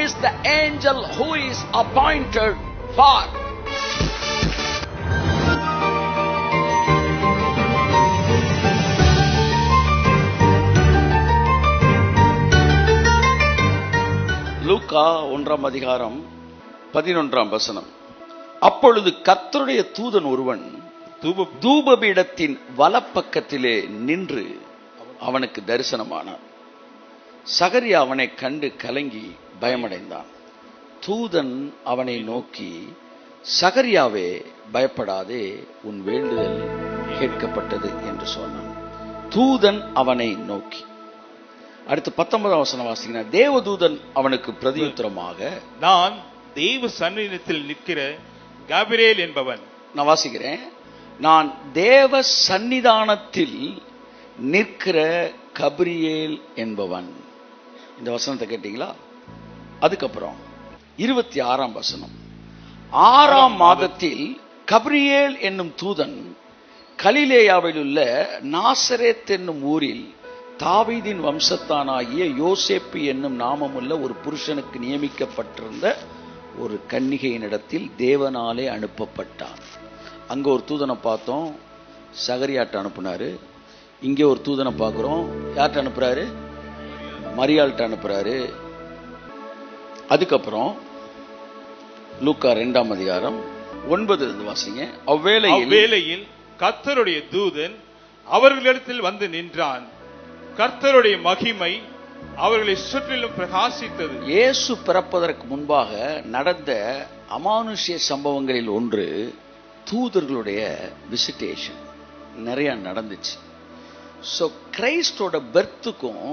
miss the angel who is appointed for. லூக்கா 1ஆம் அதிகாரம் 11ஆம் வசனம். அப்பொழுது கர்த்தருடைய தூதன் ஒருவன் தூபபீடத்தின் வலப்பக்கத்திலே நின்று அவனுக்கு தரிசனமானான். சகரியா அவனை கண்டு கலங்கி பயமடைந்தான். தூதன் அவனை நோக்கி, சகரியாவே பயப்படாதே, உன் வேண்டுதல் கேட்கப்பட்டது என்று சொன்னான். தூதன் அவனை நோக்கி. அடுத்து 19ஆம் வசனம் வாசிங்கன்னா, தேவதூதன் அவனுக்கு பிரதியுத்தரமாக, நான் தேவ சந்நிதியில் நிற்கிற காபிரியேல் என்பவன். நான் வாசிக்கிறேன். நான் தேவ சன்னிதானத்தில் நிற்கிற கபிரியேல் என்பவன். இந்த வசனத்தை கேட்டீங்களா? அதுக்கப்புறம் 26ஆம் வசனம். 6ஆம் மாதத்தில் கபிரியேல் என்னும் தூதன் கலிலேயாவில் உள்ள நாசரேத் என்னும் ஊரில் தாவீதின் வம்சத்தானாகிய யோசேப்பு என்னும் நாமமுள்ள ஒரு புருஷனுக்கு நியமிக்கப்பட்டிருந்த ஒரு கன்னிகையினிடத்தில் தேவனாலே அனுப்பப்பட்டான். அங்க ஒரு தூதனை பார்த்தோம், சகரியாட்ட அனுப்புனாரு. இங்கே ஒரு தூதனை பார்க்கிறோம், யார்கிட்ட அனுப்புறாரு? மரியாள்கிட்ட அனுப்புறாரு. அதுக்கப்புறம் லூக்கா 2ஆம் அதிகாரம் 9 வாசிங்க. அவ்வேளையில் கர்த்தருடைய தூதன் அவர்களிடத்தில் வந்து நின்றான். கர்த்தருடைய மகிமை அவர்களை சுற்றிலும் பிரகாசித்தது. இயேசு பிறப்பதற்கு முன்பாக நடந்த அமானுஷ்ய சம்பவங்களில் ஒன்று தூதர்களுடைய விசிட்டேஷன். நிறைய நடந்துச்சு. ஸோ கிரைஸ்டோட பர்த்துக்கும்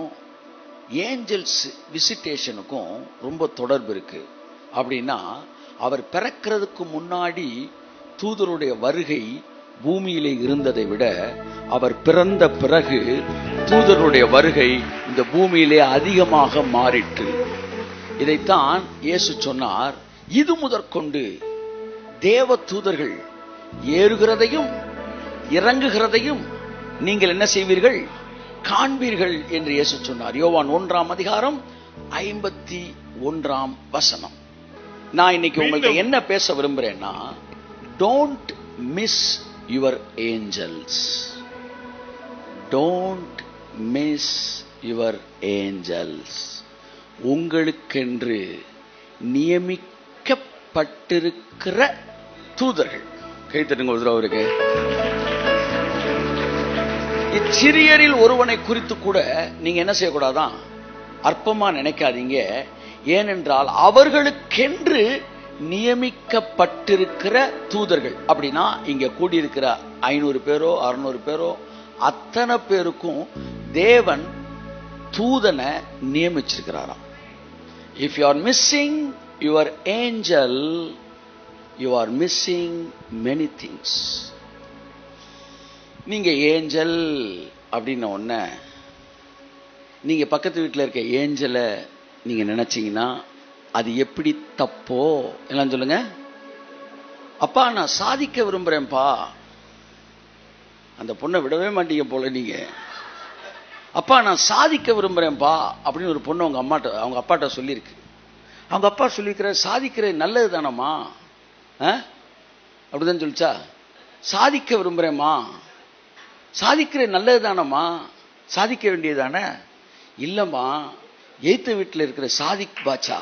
ஏஞ்சல்ஸ் விசிட்டேஷனுக்கும் ரொம்ப தொடர்பு இருக்கு. அப்படின்னா அவர் பிறக்கிறதுக்கு முன்னாடி தூதருடைய வருகை பூமியிலே இருந்ததை விட அவர் பிறந்த பிறகு தூதருடைய வருகை இந்த பூமியிலே அதிகமாக மாறிற்று. இதைத்தான் இயேசு சொன்னார், இது முதற்கொண்டு தேவ தூதர்கள் ஏறுகிறதையும் இறங்குகிறதையும் நீங்கள் என்ன செய்வீர்கள்? காண்பீர்கள் என்று இயேசு சொன்னார். யோவான் 1ஆம் அதிகாரம் 51ஆம் வசனம். நான் இன்னைக்கு உங்களுக்கு என்ன பேச விரும்புறேன்னா, don't miss your angels. Don't miss your angels. உங்களுக்கென்று நியமிக்கப்பட்டிருக்கிற தூதர்கள். கைத்தட்டுங்க ஒரு தடவை இருக்கு. இச்சிறியரில் ஒருவனை குறித்து கூட நீங்க என்ன செய்யக்கூடாதான்? அற்பமா நினைக்காதீங்க. ஏனென்றால் அவர்களுக்கென்று நியமிக்கப்பட்டிருக்கிற தூதர்கள். அப்படின்னா இங்க கூடியிருக்கிற 500 பேரோ 600 பேரோ அத்தனை பேருக்கும் தேவன் தூதனை நியமிச்சிருக்கிறாராம். If you are missing your angel, you are missing many things. நீங்க ஏஞ்சல் அப்படின்ன உடனே நீங்க பக்கத்து வீட்டில் இருக்க ஏஞ்சலை நீங்க நினைச்சீங்கன்னா அது எப்படி தப்போ எல்லாம் சொல்லுங்க. அப்பா நான் சாதிக்க விரும்புறேன்ப்பா, அந்த பொண்ணை விடவே மாட்டீங்க போல நீங்க. அப்பா நான் சாதிக்க விரும்புறேன்ப்பா அப்படின்னு ஒரு பொண்ணு அவங்க அப்பாட்ட சொல்லியிருக்கு. அவங்க அப்பா சொல்லியிருக்கிற, சாதிக்கிற நல்லது தானம்மா, அப்படிதான் சொல்லிச்சா? சாதிக்க விரும்புறேம்மா, சாதிக்கிற நல்லது தானம்மா, சாதிக்க வேண்டியதானே? இல்லம்மா, எய்த்த வீட்டில் இருக்கிற சாதிக் பாச்சா,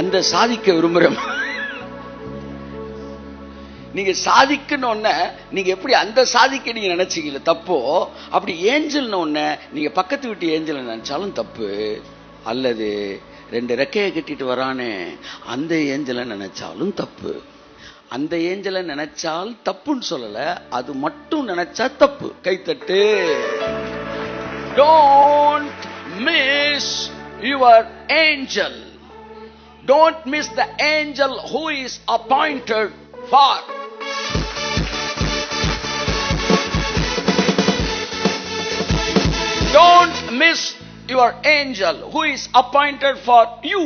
அந்த சாதிக்க விரும்புறேன். நீங்க சாதிக்கணும் ஒன்ன நீங்க எப்படி அந்த சாதிக்க நீங்க நினைச்சீங்கல்ல தப்போ, அப்படி ஏஞ்சல் ஒன்ன நீங்க பக்கத்து வீட்டு ஏஞ்சல் நினைச்சாலும் தப்பு. அல்லது 2 ரெக்கையை கட்டிட்டு வரானே அந்த ஏஞ்சலை நினைச்சாலும் தப்பு. அந்த ஏஞ்சலை நினைச்சால் தப்புன்னு சொல்லல, அது மட்டும் நினைச்சா தப்பு. கைத்தட்டு. Don't miss your angel. Don't miss the angel who is appointed for. Don't miss your angel who is appointed for you.